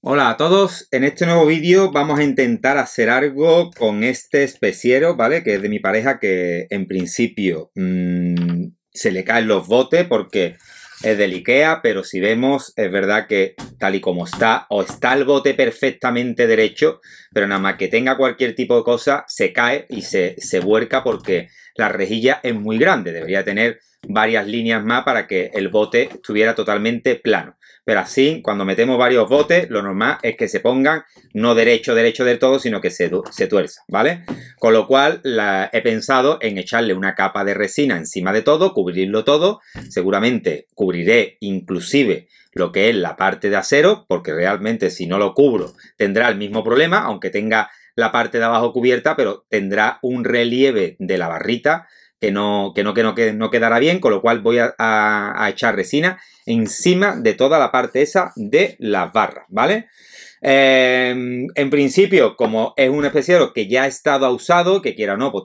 Hola a todos, en este nuevo vídeo vamos a intentar hacer algo con este especiero, ¿vale? Que es de mi pareja, que en principio se le caen los botes porque es del IKEA, pero si vemos es verdad que tal y como está, o está el bote perfectamente derecho, pero nada más que tenga cualquier tipo de cosa se cae y se vuelca porque la rejilla es muy grande, debería tener varias líneas más para que el bote estuviera totalmente plano. Pero así, cuando metemos varios botes, lo normal es que se pongan no derecho del todo, sino que se tuerzan, ¿vale? Con lo cual, he pensado en echarle una capa de resina encima de todo, cubrirlo todo. Seguramente cubriré inclusive lo que es la parte de acero, porque realmente si no lo cubro tendrá el mismo problema, aunque tenga la parte de abajo cubierta, pero tendrá un relieve de la barrita que no quedará bien, con lo cual voy a echar resina encima de toda la parte esa de las barras, ¿vale? En principio, como es un especiero que ya ha estado usado, que quiera o no, pues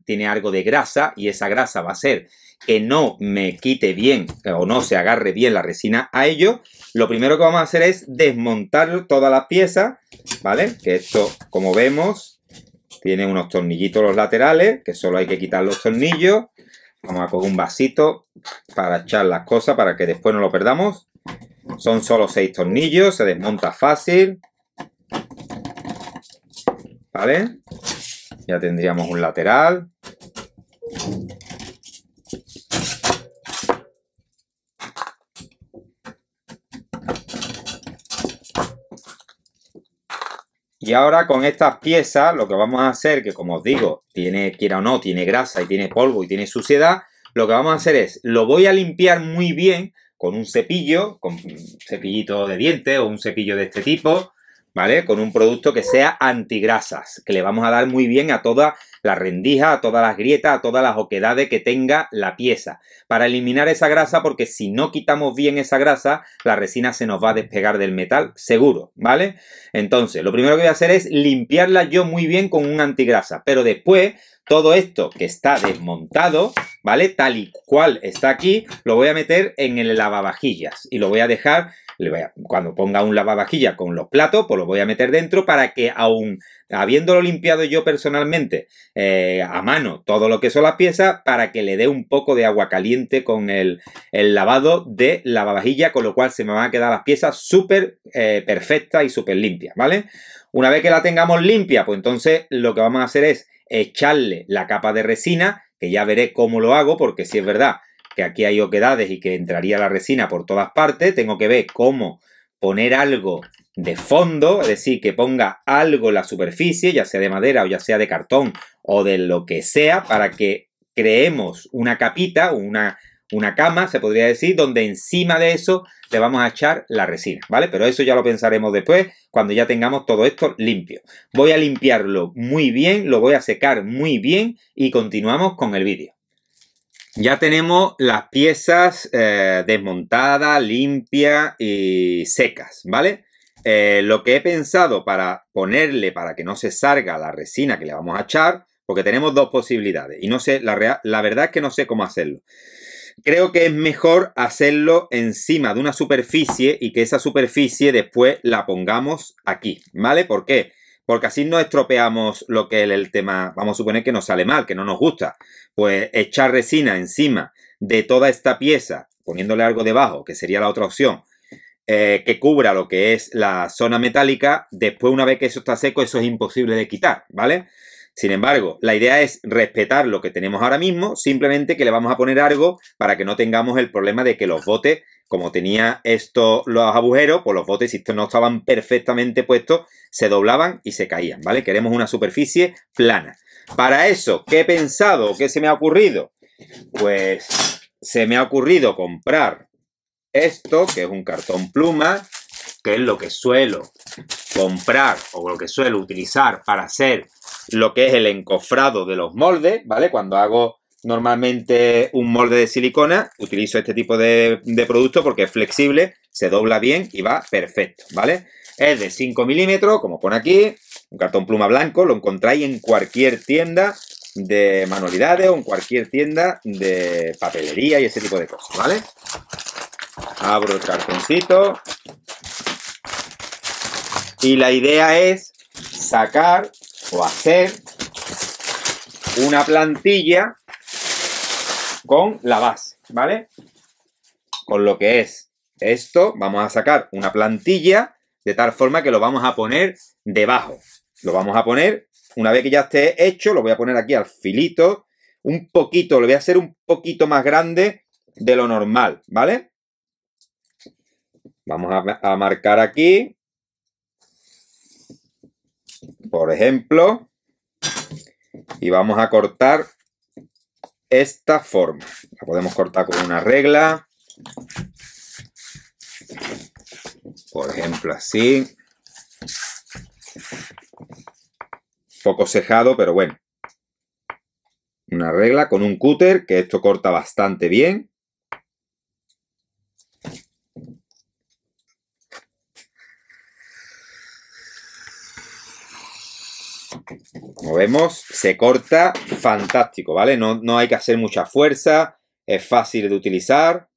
tiene algo de grasa y esa grasa va a ser que no me quite bien o no se agarre bien la resina a ello, lo primero que vamos a hacer es desmontar todas las piezas, ¿vale? Que esto, como vemos, tiene unos tornillitos los laterales, que solo hay que quitar los tornillos. Vamos a coger un vasito para echar las cosas para que después no lo perdamos. Son solo 6 tornillos, se desmonta fácil. ¿Vale? Ya tendríamos un lateral. Y ahora con estas piezas lo que vamos a hacer, que como os digo, quiera o no, tiene grasa y tiene polvo y tiene suciedad, lo que vamos a hacer es, lo voy a limpiar muy bien con un cepillo, con un cepillito de dientes o un cepillo de este tipo, ¿vale? Con un producto que sea antigrasas, que le vamos a dar muy bien a todas las rendijas, a todas las grietas, a todas las oquedades que tenga la pieza, para eliminar esa grasa, porque si no quitamos bien esa grasa, la resina se nos va a despegar del metal, seguro, ¿vale? Entonces, lo primero que voy a hacer es limpiarla yo muy bien con un antigrasa, pero después todo esto que está desmontado, ¿vale? Tal y cual está aquí, lo voy a meter en el lavavajillas y lo voy a dejar, cuando ponga un lavavajillas con los platos, pues lo voy a meter dentro para que aún habiéndolo limpiado yo personalmente a mano todo lo que son las piezas, para que le dé un poco de agua caliente con el lavado de lavavajillas, con lo cual se me van a quedar las piezas súper perfectas y súper limpias, ¿vale? Una vez que la tengamos limpia, pues entonces lo que vamos a hacer es echarle la capa de resina, que ya veré cómo lo hago, porque si es verdad que aquí hay oquedades y que entraría la resina por todas partes, tengo que ver cómo poner algo de fondo, es decir, que ponga algo en la superficie, ya sea de madera o ya sea de cartón o de lo que sea, para que creemos una capita, una cama, se podría decir, donde encima de eso le vamos a echar la resina, ¿vale? Pero eso ya lo pensaremos después, cuando ya tengamos todo esto limpio. Voy a limpiarlo muy bien, lo voy a secar muy bien y continuamos con el vídeo. Ya tenemos las piezas desmontadas, limpias y secas, ¿vale? Lo que he pensado para ponerle, para que no se salga la resina que le vamos a echar, porque tenemos dos posibilidades y no sé, la verdad es que no sé cómo hacerlo. Creo que es mejor hacerlo encima de una superficie y que esa superficie después la pongamos aquí, ¿vale? ¿Por qué? Porque así no estropeamos lo que es el tema, vamos a suponer que nos sale mal, que no nos gusta. Pues echar resina encima de toda esta pieza, poniéndole algo debajo, que sería la otra opción, que cubra lo que es la zona metálica, después una vez que eso está seco, eso es imposible de quitar, ¿vale? Sin embargo, la idea es respetar lo que tenemos ahora mismo, simplemente que le vamos a poner algo para que no tengamos el problema de que los botes, como tenía los agujeros, pues los botes, si estos no estaban perfectamente puestos, se doblaban y se caían, ¿vale? Queremos una superficie plana. Para eso, ¿qué he pensado? ¿Qué se me ha ocurrido? Pues se me ha ocurrido comprar esto, que es un cartón pluma, que es lo que suelo comprar o lo que suelo utilizar para hacer lo que es el encofrado de los moldes, ¿vale? Cuando hago normalmente un molde de silicona, utilizo este tipo de producto porque es flexible, se dobla bien y va perfecto, ¿vale? Es de 5 milímetros, como pone aquí, un cartón pluma blanco, lo encontráis en cualquier tienda de manualidades o en cualquier tienda de papelería y ese tipo de cosas, ¿vale? Abro el cartoncito. Y la idea es sacar o hacer una plantilla con la base, ¿vale? Con lo que es esto, vamos a sacar una plantilla de tal forma que lo vamos a poner debajo. Lo vamos a poner, una vez que ya esté hecho, lo voy a poner aquí al filito, un poquito, lo voy a hacer un poquito más grande de lo normal, ¿vale? Vamos a marcar aquí, por ejemplo, y vamos a cortar esta forma. La podemos cortar con una regla, por ejemplo así. Poco cejado, pero bueno. Una regla con un cúter, que esto corta bastante bien. Como vemos, se corta fantástico, ¿vale? No hay que hacer mucha fuerza, es fácil de utilizar.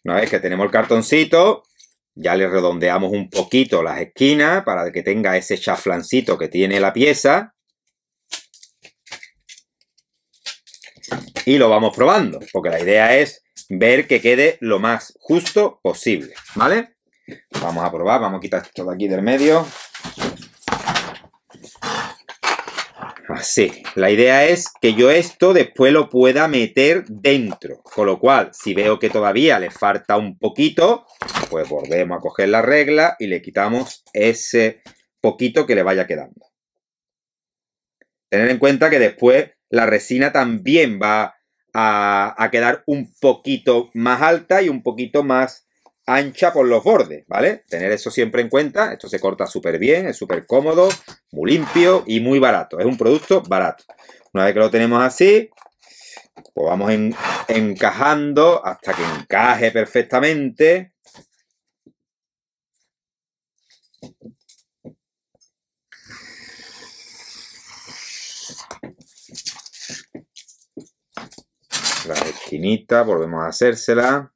Una vez que tenemos el cartoncito, ya le redondeamos un poquito las esquinas para que tenga ese chaflancito que tiene la pieza. Y lo vamos probando, porque la idea es ver que quede lo más justo posible, ¿vale? Vamos a probar, vamos a quitar esto de aquí del medio. Así, la idea es que yo esto después lo pueda meter dentro, con lo cual, si veo que todavía le falta un poquito, pues volvemos a coger la regla y le quitamos ese poquito que le vaya quedando. Tener en cuenta que después la resina también va a quedar un poquito más alta y un poquito más ancha por los bordes, ¿vale? Tener eso siempre en cuenta. Esto se corta súper bien, es súper cómodo, muy limpio y muy barato. Es un producto barato. Una vez que lo tenemos así, pues vamos encajando hasta que encaje perfectamente. La esquinita, volvemos a hacérsela.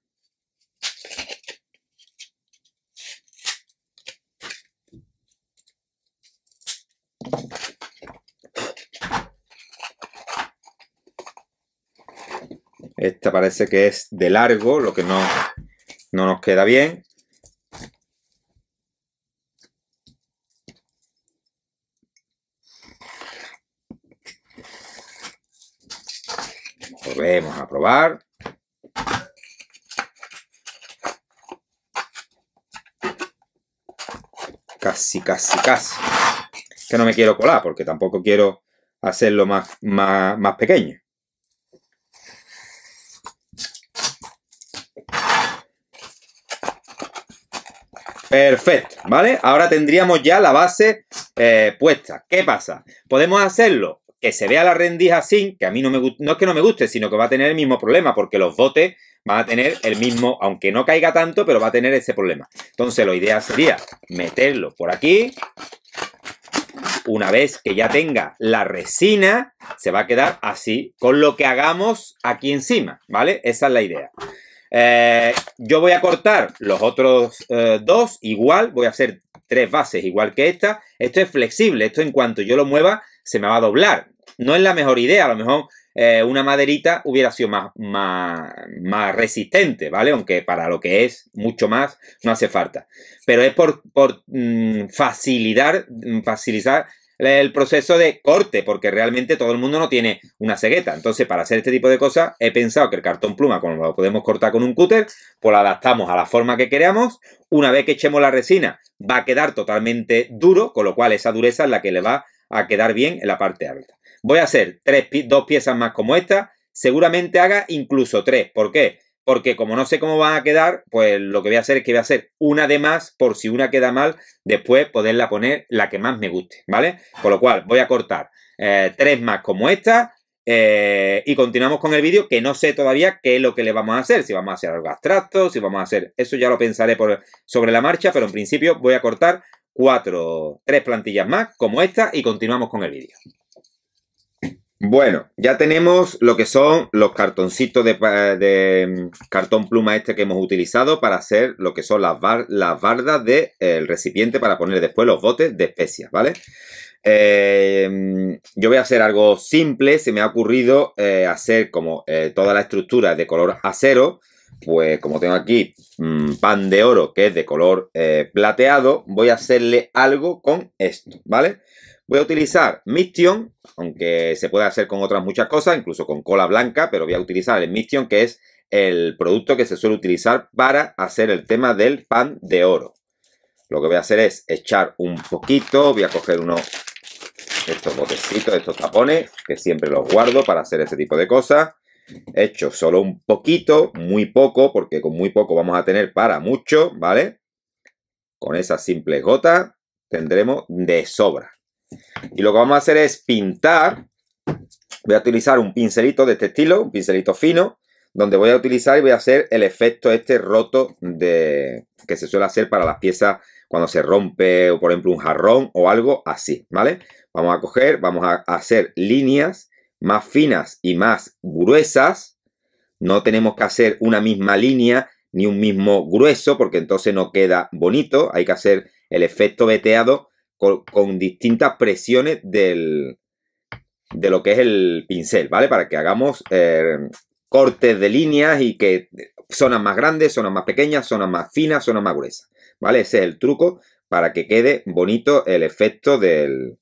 Esta parece que es de largo, lo que no nos queda bien. Volvemos a probar. Casi. Que no me quiero colar porque tampoco quiero hacerlo más pequeño. Perfecto, ¿vale? Ahora tendríamos ya la base puesta. ¿Qué pasa? Podemos hacerlo que se vea la rendija así, que a mí no es que no me guste, sino que va a tener el mismo problema, porque los botes van a tener el mismo, aunque no caiga tanto, pero va a tener ese problema. Entonces lo ideal sería meterlo por aquí. Una vez que ya tenga la resina, se va a quedar así, con lo que hagamos aquí encima, ¿vale? Esa es la idea. Yo voy a cortar los otros dos igual, voy a hacer 3 bases igual que esta. Esto es flexible, esto en cuanto yo lo mueva se me va a doblar. No es la mejor idea, a lo mejor una maderita hubiera sido más resistente, ¿vale? Aunque para lo que es mucho más no hace falta. Pero es por facilitar el proceso de corte, porque realmente todo el mundo no tiene una cegueta. Entonces, para hacer este tipo de cosas, he pensado que el cartón pluma, como lo podemos cortar con un cúter, pues lo adaptamos a la forma que queramos. Una vez que echemos la resina, va a quedar totalmente duro, con lo cual esa dureza es la que le va a quedar bien en la parte alta. Voy a hacer 2 piezas más como esta, seguramente haga incluso 3. ¿Por qué? Porque como no sé cómo van a quedar, pues lo que voy a hacer es que voy a hacer una de más, por si una queda mal, después poderla poner la que más me guste, ¿vale? Con lo cual voy a cortar 3 más como esta y continuamos con el vídeo, que no sé todavía qué es lo que le vamos a hacer, si vamos a hacer algo abstracto, si vamos a hacer, eso ya lo pensaré sobre la marcha, pero en principio voy a cortar 3 plantillas más como esta y continuamos con el vídeo. Bueno, ya tenemos lo que son los cartoncitos de cartón pluma este que hemos utilizado para hacer lo que son las bardas del recipiente para poner después los botes de especias, ¿vale? Yo voy a hacer algo simple, se me ha ocurrido hacer como toda la estructura de color acero, pues como tengo aquí pan de oro que es de color plateado, voy a hacerle algo con esto, ¿vale? Voy a utilizar Mission, aunque se puede hacer con otras muchas cosas, incluso con cola blanca, pero voy a utilizar el Mission, que es el producto que se suele utilizar para hacer el tema del pan de oro. Lo que voy a hacer es echar un poquito, voy a coger estos botecitos, estos tapones, que siempre los guardo para hacer ese tipo de cosas. Echo solo un poquito, muy poco, porque con muy poco vamos a tener para mucho, ¿vale? Con esas simples gotas tendremos de sobra. Y lo que vamos a hacer es pintar. Voy a utilizar un pincelito de este estilo, un pincelito fino, donde voy a utilizar y voy a hacer el efecto este roto que se suele hacer para las piezas cuando se rompe, o por ejemplo un jarrón o algo así, ¿vale? Vamos a coger, vamos a hacer líneas más finas y más gruesas. No tenemos que hacer una misma línea ni un mismo grueso, porque entonces no queda bonito. Hay que hacer el efecto veteado con distintas presiones de lo que es el pincel, ¿vale? Para que hagamos cortes de líneas y que zonas más grandes, zonas más pequeñas, zonas más finas, zonas más gruesas, ¿vale? Ese es el truco para que quede bonito el efecto del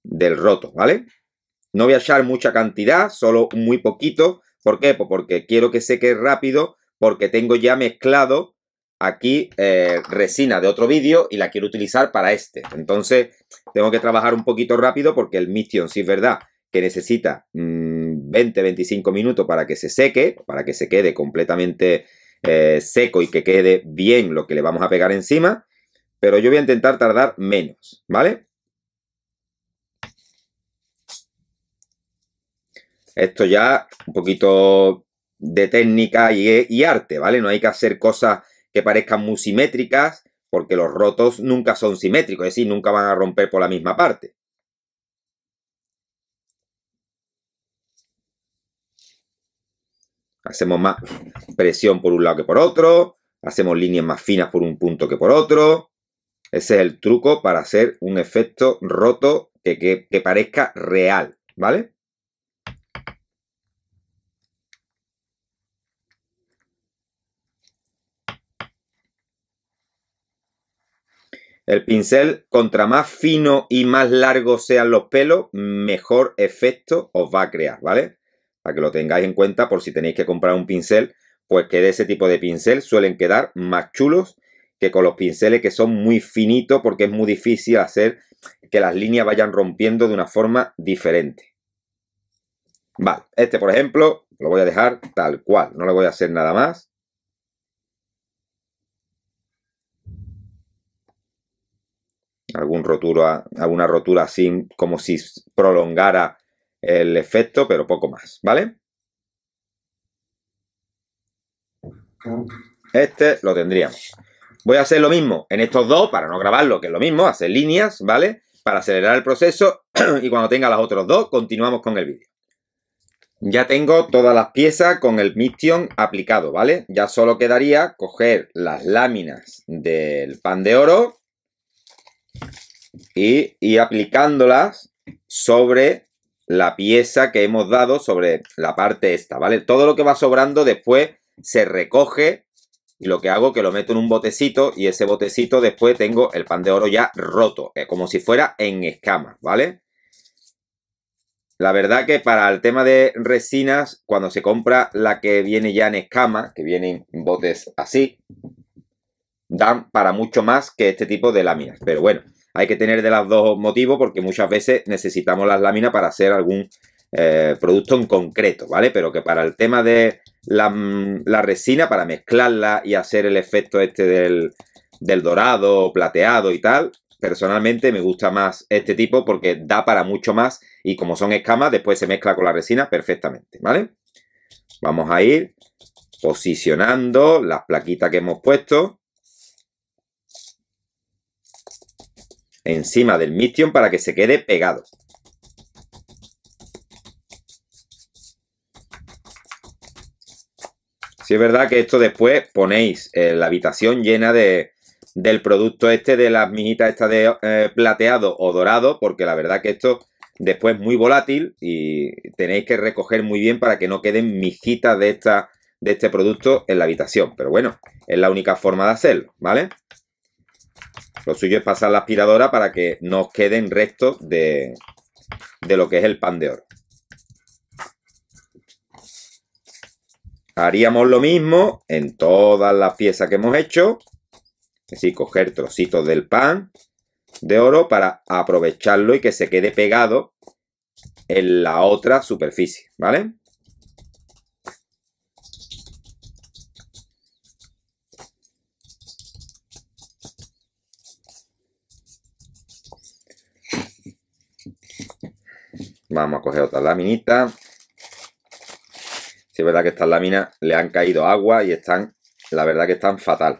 roto, ¿vale? No voy a echar mucha cantidad, solo muy poquito. ¿Por qué? Pues porque quiero que seque rápido, porque tengo ya mezclado aquí resina de otro vídeo y la quiero utilizar para este. Entonces tengo que trabajar un poquito rápido porque el Mission sí es verdad que necesita 20-25 minutos para que se seque, para que se quede completamente seco y que quede bien lo que le vamos a pegar encima, pero yo voy a intentar tardar menos, ¿vale? Esto ya un poquito de técnica y arte, ¿vale? No hay que hacer cosas que parezcan muy simétricas, porque los rotos nunca son simétricos, es decir, nunca van a romper por la misma parte. Hacemos más presión por un lado que por otro, hacemos líneas más finas por un punto que por otro. Ese es el truco para hacer un efecto roto que parezca real, ¿vale? El pincel, contra más fino y más largos sean los pelos, mejor efecto os va a crear, ¿vale? Para que lo tengáis en cuenta por si tenéis que comprar un pincel, pues que de ese tipo de pincel suelen quedar más chulos que con los pinceles que son muy finitos, porque es muy difícil hacer que las líneas vayan rompiendo de una forma diferente. Vale, este por ejemplo lo voy a dejar tal cual, no le voy a hacer nada más. Alguna rotura así como si prolongara el efecto, pero poco más, ¿vale? Este lo tendríamos. Voy a hacer lo mismo en estos dos, para no grabarlo, que es lo mismo, hacer líneas, ¿vale? Para acelerar el proceso y cuando tenga los otros dos, continuamos con el vídeo. Ya tengo todas las piezas con el Mission aplicado, ¿vale? Ya solo quedaría coger las láminas del pan de oro y aplicándolas sobre la pieza que hemos dado, sobre la parte esta, ¿vale? Todo lo que va sobrando después se recoge y lo que hago es que lo meto en un botecito y ese botecito después tengo el pan de oro ya roto, como si fuera en escamas, ¿vale? La verdad que para el tema de resinas, cuando se compra la que viene ya en escama, que vienen en botes así, dan para mucho más que este tipo de láminas. Pero bueno, hay que tener de los dos motivos porque muchas veces necesitamos las láminas para hacer algún producto en concreto, ¿vale? Pero que para el tema de la resina, para mezclarla y hacer el efecto este del dorado, plateado y tal, personalmente me gusta más este tipo porque da para mucho más y como son escamas, después se mezcla con la resina perfectamente, ¿vale? Vamos a ir posicionando las plaquitas que hemos puesto encima del Mission para que se quede pegado. Sí es verdad que esto después ponéis la habitación llena del producto este de las mijitas estas de plateado o dorado, porque la verdad que esto después es muy volátil y tenéis que recoger muy bien para que no queden mijitas de este producto en la habitación. Pero bueno, es la única forma de hacerlo, ¿vale? Lo suyo es pasar la aspiradora para que no os queden restos de lo que es el pan de oro. Haríamos lo mismo en todas las piezas que hemos hecho. Es decir, coger trocitos del pan de oro para aprovecharlo y que se quede pegado en la otra superficie, ¿vale? Vamos a coger otra laminita. Sí, es verdad que estas láminas le han caído agua y están, la verdad que están fatal.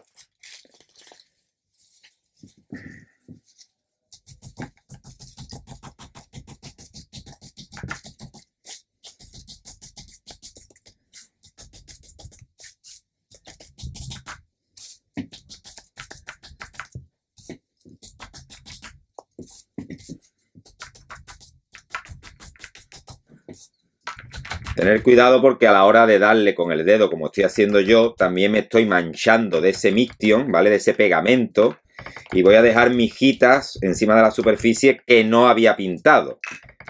Tener cuidado porque a la hora de darle con el dedo, como estoy haciendo yo, también me estoy manchando de ese Miction, ¿vale? De ese pegamento. Y voy a dejar mijitas encima de la superficie que no había pintado.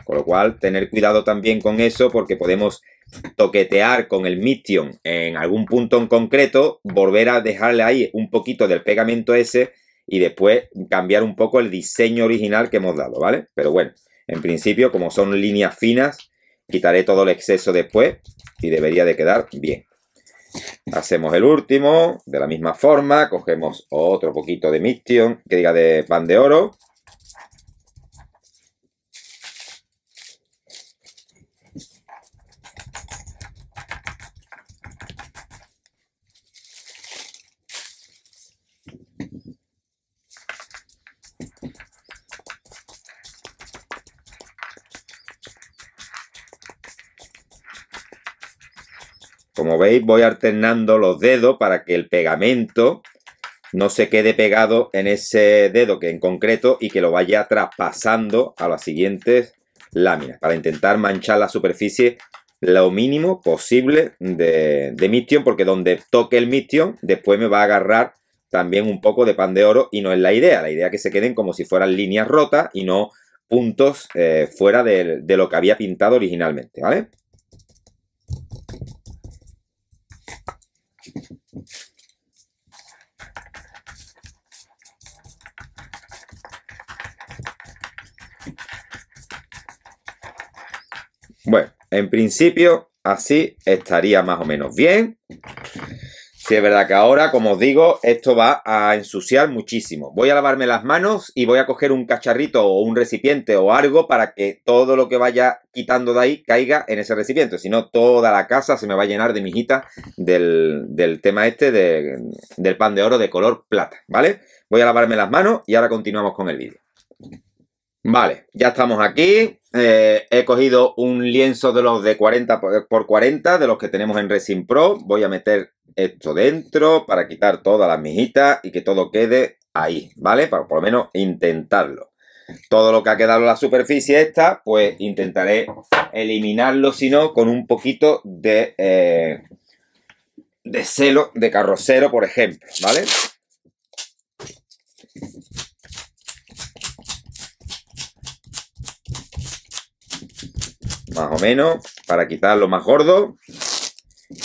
Con lo cual, tener cuidado también con eso porque podemos toquetear con el Miction en algún punto en concreto, volver a dejarle ahí un poquito del pegamento ese y después cambiar un poco el diseño original que hemos dado, ¿vale? Pero bueno, en principio, como son líneas finas, quitaré todo el exceso después y debería de quedar bien. Hacemos el último, de la misma forma, cogemos otro poquito de Miction, que diga de pan de oro. Como veis, voy alternando los dedos para que el pegamento no se quede pegado en ese dedo que en concreto y que lo vaya traspasando a las siguientes láminas para intentar manchar la superficie lo mínimo posible de Miction, porque donde toque el Miction después me va a agarrar también un poco de pan de oro y no es la idea. La idea es que se queden como si fueran líneas rotas y no puntos fuera de lo que había pintado originalmente, ¿vale? Bueno, en principio así estaría más o menos bien. Sí, es verdad que ahora, como os digo, esto va a ensuciar muchísimo. Voy a lavarme las manos y voy a coger un cacharrito o un recipiente o algo para que todo lo que vaya quitando de ahí caiga en ese recipiente. Si no, toda la casa se me va a llenar de mijitas del tema este del pan de oro de color plata, ¿vale? Voy a lavarme las manos y ahora continuamos con el vídeo. Vale, ya estamos aquí. He cogido un lienzo de los de 40 por 40, de los que tenemos en Resin Pro. Voy a meter esto dentro para quitar todas las mijitas y que todo quede ahí, ¿vale? Para por lo menos intentarlo. Todo lo que ha quedado en la superficie esta, pues intentaré eliminarlo, si no, con un poquito de celo de carrocero, por ejemplo, ¿vale? Más o menos, para quitar lo más gordo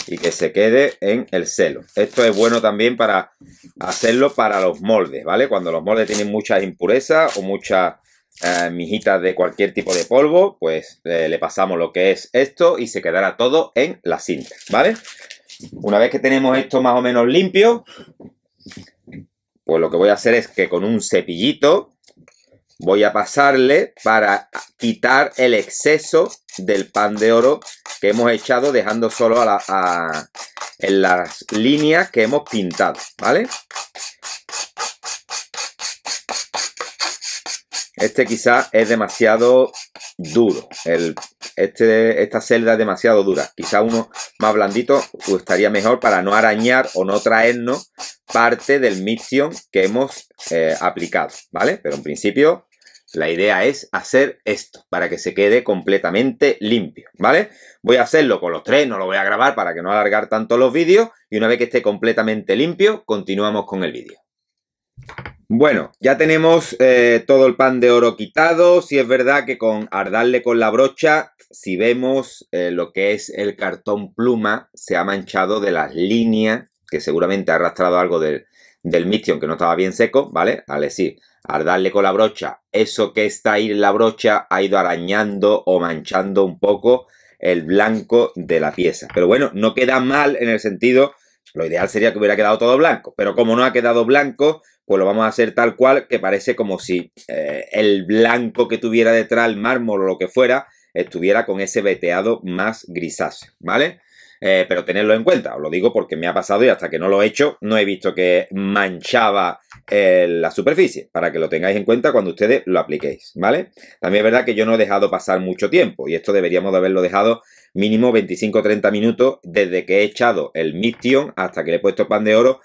y que se quede en el celo. Esto es bueno también para hacerlo para los moldes, ¿vale? Cuando los moldes tienen muchas impurezas o muchas mijitas de cualquier tipo de polvo, pues le pasamos lo que es esto y se quedará todo en la cinta, ¿vale? Una vez que tenemos esto más o menos limpio, pues lo que voy a hacer es que con un cepillito voy a pasarle para quitar el exceso del pan de oro que hemos echado, dejando solo en las líneas que hemos pintado, ¿vale? Este quizás es demasiado duro. Esta celda es demasiado dura. Quizás uno más blandito estaría mejor para no arañar o no traernos parte del Miction que hemos aplicado, ¿vale? Pero en principio la idea es hacer esto para que se quede completamente limpio, ¿vale? Voy a hacerlo con los tres, no lo voy a grabar para que no alargar tanto los vídeos y una vez que esté completamente limpio, continuamos con el vídeo. Bueno, ya tenemos todo el pan de oro quitado. Sí es verdad que al darle con la brocha, si vemos lo que es el cartón pluma, se ha manchado de las líneas, que seguramente ha arrastrado algo del Miction que no estaba bien seco, ¿vale? Al decir, al darle con la brocha, eso que está ahí en la brocha ha ido arañando o manchando un poco el blanco de la pieza. Pero bueno, no queda mal en el sentido, lo ideal sería que hubiera quedado todo blanco, pero como no ha quedado blanco, pues lo vamos a hacer tal cual, que parece como si el blanco que tuviera detrás, el mármol o lo que fuera, estuviera con ese veteado más grisáceo, ¿vale? Pero tenedlo en cuenta, os lo digo porque me ha pasado y hasta que no lo he hecho no he visto que manchaba la superficie, para que lo tengáis en cuenta cuando ustedes lo apliquéis, ¿vale? También es verdad que yo no he dejado pasar mucho tiempo y esto deberíamos de haberlo dejado mínimo 25-30 minutos desde que he echado el Miction hasta que le he puesto pan de oro,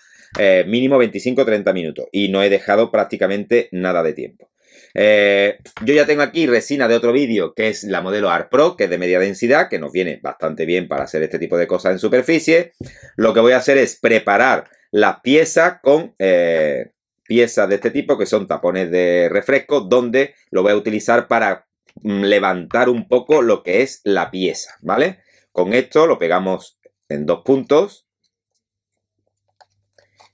mínimo 25-30 minutos y no he dejado prácticamente nada de tiempo. Yo ya tengo aquí resina de otro vídeo que es la modelo Art Pro, que es de media densidad, que nos viene bastante bien para hacer este tipo de cosas en superficie. Lo que voy a hacer es preparar las piezas con piezas de este tipo que son tapones de refresco, donde lo voy a utilizar para levantar un poco lo que es la pieza, ¿vale? Con esto lo pegamos en 2 puntos.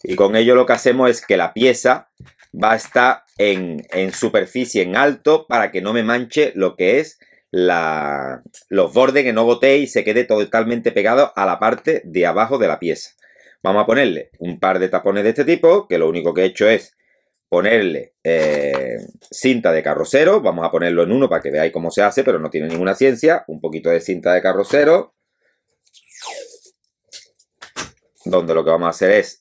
Y con ello lo que hacemos es que la pieza va a estar en superficie, en alto, para que no me manche lo que es los bordes, que no gotee y se quede totalmente pegado a la parte de abajo de la pieza. Vamos a ponerle un par de tapones de este tipo, que lo único que he hecho es ponerle cinta de carrocero. Vamos a ponerlo en uno para que veáis cómo se hace, pero no tiene ninguna ciencia. Un poquito de cinta de carrocero, donde lo que vamos a hacer es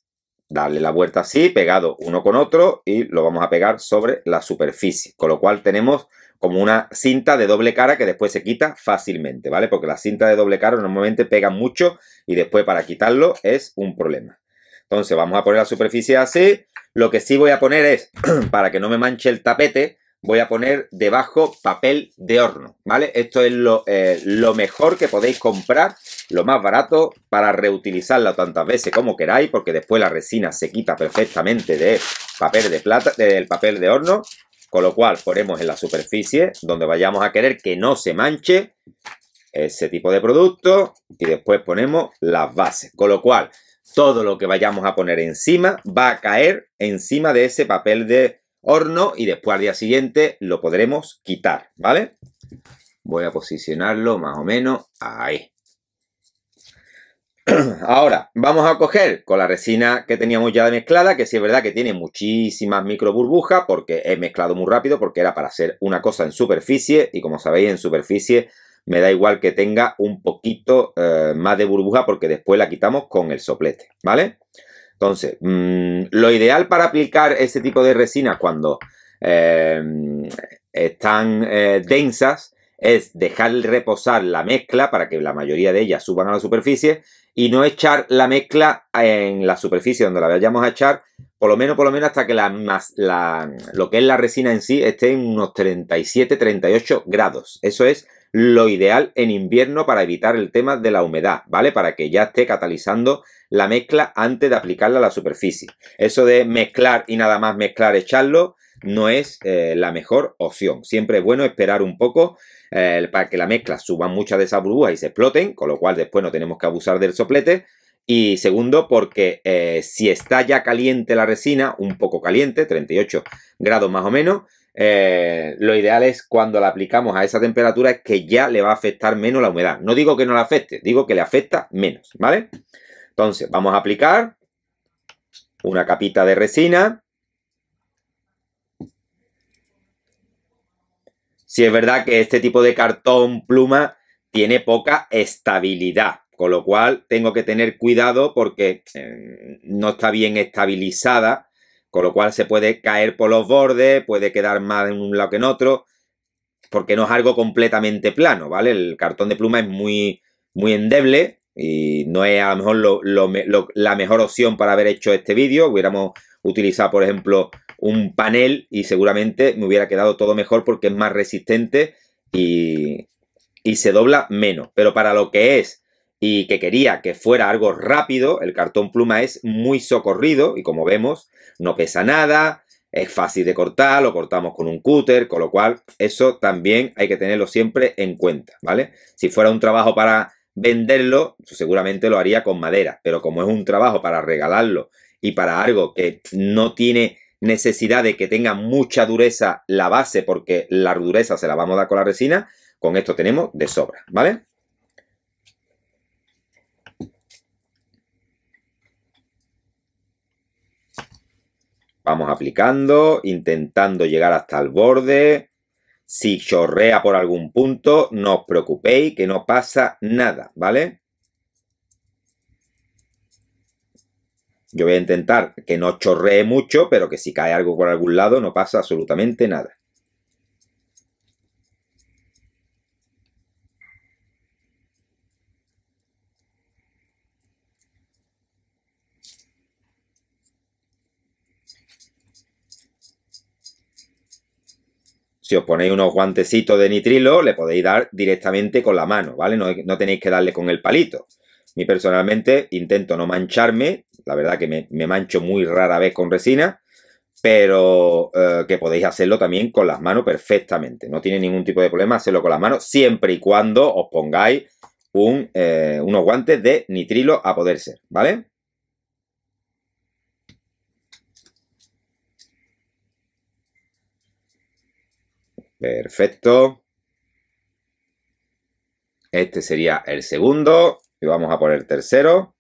darle la vuelta así, pegado uno con otro, y lo vamos a pegar sobre la superficie. Con lo cual tenemos como una cinta de doble cara que después se quita fácilmente, ¿vale? Porque las cintas de doble cara normalmente pegan mucho y después para quitarlo es un problema. Entonces vamos a poner la superficie así. Lo que sí voy a poner es, para que no me manche el tapete, voy a poner debajo papel de horno, ¿vale? Esto es lo mejor que podéis comprar, lo más barato, para reutilizarla tantas veces como queráis, porque después la resina se quita perfectamente del papel de horno, con lo cual ponemos en la superficie donde vayamos a querer que no se manche ese tipo de producto y después ponemos las bases, con lo cual todo lo que vayamos a poner encima va a caer encima de ese papel de horno y después al día siguiente lo podremos quitar, ¿vale? Voy a posicionarlo más o menos ahí. Ahora vamos a coger con la resina que teníamos ya mezclada, que sí es verdad que tiene muchísimas micro burbujas porque he mezclado muy rápido porque era para hacer una cosa en superficie y como sabéis en superficie me da igual que tenga un poquito más de burbuja porque después la quitamos con el soplete, ¿vale? Entonces, lo ideal para aplicar este tipo de resinas cuando están densas es dejar reposar la mezcla para que la mayoría de ellas suban a la superficie y no echar la mezcla en la superficie donde la vayamos a echar, por lo menos hasta que lo que es la resina en sí esté en unos 37-38 grados. Eso es lo ideal en invierno para evitar el tema de la humedad, ¿vale? Para que ya esté catalizando la mezcla antes de aplicarla a la superficie. Eso de mezclar y nada más mezclar, echarlo, no es la mejor opción. Siempre es bueno esperar un poco para que la mezcla suba muchas de esas burbujas y se exploten, con lo cual después no tenemos que abusar del soplete. Y segundo, porque si está ya caliente la resina, un poco caliente, 38 grados más o menos, lo ideal es cuando la aplicamos a esa temperatura es que ya le va a afectar menos la humedad. No digo que no la afecte, digo que le afecta menos, ¿vale? Entonces vamos a aplicar una capita de resina. Sí es verdad que este tipo de cartón pluma tiene poca estabilidad, con lo cual tengo que tener cuidado porque no está bien estabilizada con lo cual se puede caer por los bordes, puede quedar más en un lado que en otro, porque no es algo completamente plano, ¿vale? El cartón de pluma es muy endeble y no es a lo mejor la mejor opción para haber hecho este vídeo. Hubiéramos utilizado, por ejemplo, un panel y seguramente me hubiera quedado todo mejor porque es más resistente y se dobla menos. Pero para lo que es y que quería que fuera algo rápido, el cartón pluma es muy socorrido y como vemos no pesa nada, es fácil de cortar, lo cortamos con un cúter, con lo cual eso también hay que tenerlo siempre en cuenta, ¿vale? Si fuera un trabajo para venderlo, pues seguramente lo haría con madera, pero como es un trabajo para regalarlo y para algo que no tiene necesidad de que tenga mucha dureza la base, porque la dureza se la vamos a dar con la resina, con esto tenemos de sobra, ¿vale? Vamos aplicando, intentando llegar hasta el borde. Si chorrea por algún punto, no os preocupéis, que no pasa nada, ¿vale? Yo voy a intentar que no chorree mucho, pero que si cae algo por algún lado no pasa absolutamente nada. Si os ponéis unos guantecitos de nitrilo, le podéis dar directamente con la mano, ¿vale? No tenéis que darle con el palito. Yo personalmente intento no mancharme, la verdad que me mancho muy rara vez con resina, pero que podéis hacerlo también con las manos perfectamente. No tiene ningún tipo de problema hacerlo con las manos, siempre y cuando os pongáis unos guantes de nitrilo a poder ser, ¿vale? Perfecto. Este sería el segundo y vamos a poner el tercero.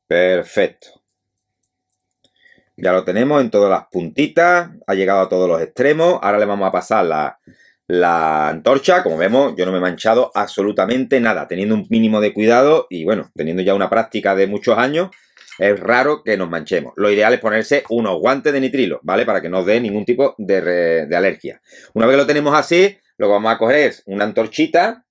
Perfecto. Ya lo tenemos en todas las puntitas, ha llegado a todos los extremos. Ahora le vamos a pasar la antorcha. Como vemos, yo no me he manchado absolutamente nada, teniendo un mínimo de cuidado y bueno, teniendo ya una práctica de muchos años, es raro que nos manchemos. Lo ideal es ponerse unos guantes de nitrilo, ¿vale? Para que no os dé ningún tipo de alergia. Una vez que lo tenemos así, lo que vamos a coger es una antorchita,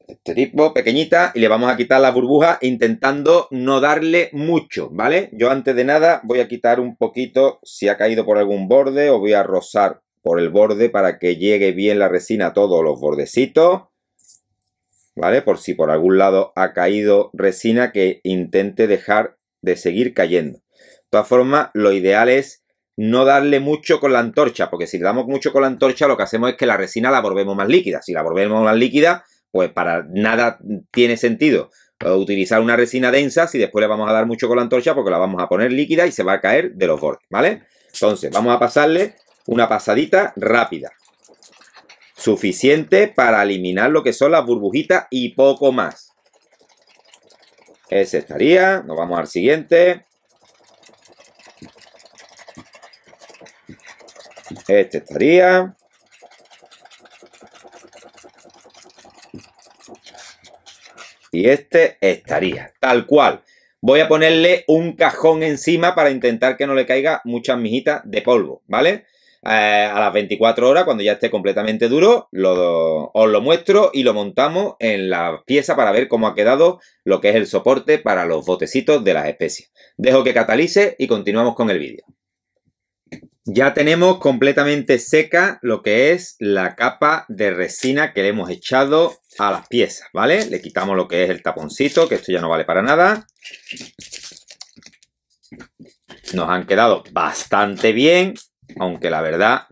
este tipo, pequeñita, y le vamos a quitar las burbujas intentando no darle mucho, ¿vale? Yo antes de nada voy a quitar un poquito, si ha caído por algún borde, o voy a rozar por el borde para que llegue bien la resina a todos los bordecitos, ¿vale? Por si por algún lado ha caído resina, que intente dejar de seguir cayendo. De todas formas, lo ideal es no darle mucho con la antorcha, porque si le damos mucho con la antorcha, lo que hacemos es que la resina la volvemos más líquida. Si la volvemos más líquida, pues para nada tiene sentido utilizar una resina densa si después le vamos a dar mucho con la antorcha, porque la vamos a poner líquida y se va a caer de los bordes, ¿vale? Entonces, vamos a pasarle una pasadita rápida. Suficiente para eliminar lo que son las burbujitas y poco más. Ese estaría. Nos vamos al siguiente. Este estaría. Y este estaría. Tal cual. Voy a ponerle un cajón encima para intentar que no le caiga muchas mijitas de polvo, ¿vale? A las 24 horas, cuando ya esté completamente duro, os lo muestro y lo montamos en la pieza para ver cómo ha quedado lo que es el soporte para los botecitos de las especias. Dejo que catalice y continuamos con el vídeo. Ya tenemos completamente seca lo que es la capa de resina que le hemos echado a las piezas, ¿vale? Le quitamos lo que es el taponcito, que esto ya no vale para nada. nos han quedado bastante bien, aunque la verdad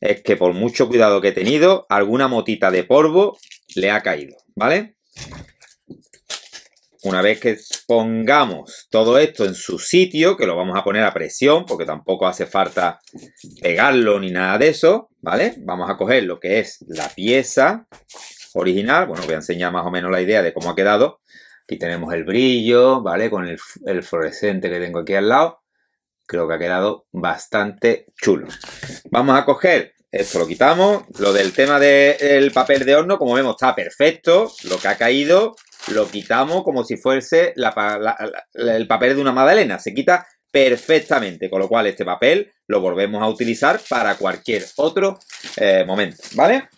es que por mucho cuidado que he tenido, alguna motita de polvo le ha caído, ¿vale? Una vez que pongamos todo esto en su sitio, que lo vamos a poner a presión, porque tampoco hace falta pegarlo ni nada de eso, ¿vale? Vamos a coger lo que es la pieza original. Bueno, voy a enseñar más o menos la idea de cómo ha quedado. Aquí tenemos el brillo, ¿vale? Con el fluorescente que tengo aquí al lado. Creo que ha quedado bastante chulo. Vamos a coger, esto lo quitamos. Lo del tema del papel de horno, como vemos, está perfecto. Lo que ha caído lo quitamos como si fuese el papel de una magdalena. Se quita perfectamente, con lo cual este papel lo volvemos a utilizar para cualquier otro momento, ¿vale?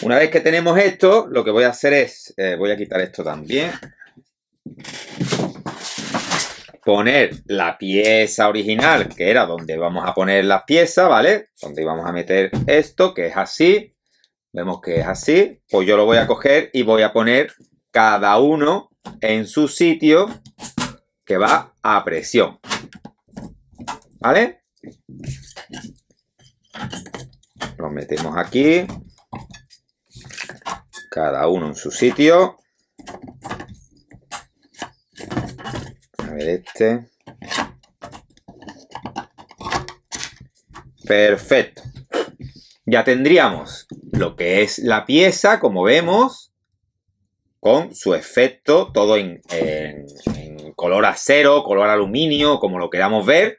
Una vez que tenemos esto, lo que voy a hacer es, voy a quitar esto también, poner la pieza original, que era donde vamos a poner las piezas, ¿vale? Donde íbamos a meter esto, que es así. Vemos que es así. Pues yo lo voy a coger y voy a poner cada uno en su sitio, que va a presión, ¿vale? Lo metemos aquí. Cada uno en su sitio. A ver este. Perfecto. Ya tendríamos lo que es la pieza, como vemos, con su efecto, todo en color acero, color aluminio, como lo queramos ver,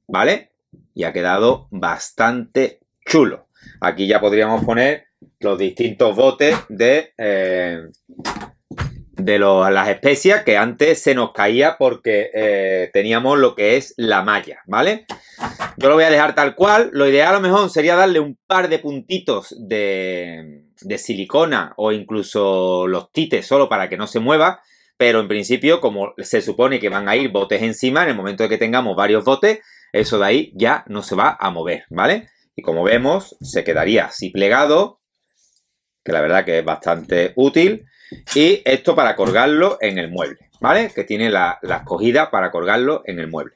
¿vale? Y ha quedado bastante chulo. Aquí ya podríamos poner los distintos botes de las especias que antes se nos caía porque teníamos lo que es la malla, ¿vale? Yo lo voy a dejar tal cual. Lo ideal a lo mejor sería darle un par de puntitos de silicona o incluso los tites solo para que no se mueva, pero en principio, como se supone que van a ir botes encima, en el momento de que tengamos varios botes, eso de ahí ya no se va a mover, ¿vale? Y como vemos, se quedaría así plegado, que la verdad que es bastante útil. Y esto para colgarlo en el mueble, ¿vale? Que tiene la escogida para colgarlo en el mueble.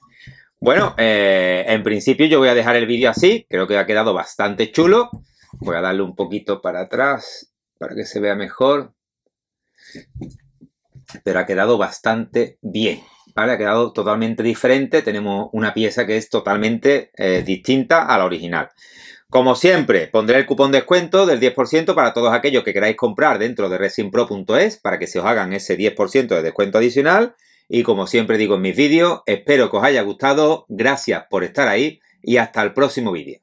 Bueno, en principio yo voy a dejar el vídeo así. Creo que ha quedado bastante chulo. Voy a darle un poquito para atrás para que se vea mejor. Pero ha quedado bastante bien, ¿vale? Ha quedado totalmente diferente. Tenemos una pieza que es totalmente distinta a la original. Como siempre, pondré el cupón de descuento del 10% para todos aquellos que queráis comprar dentro de resinpro.es para que se os hagan ese 10% de descuento adicional. Y como siempre digo en mis vídeos, espero que os haya gustado. Gracias por estar ahí y hasta el próximo vídeo.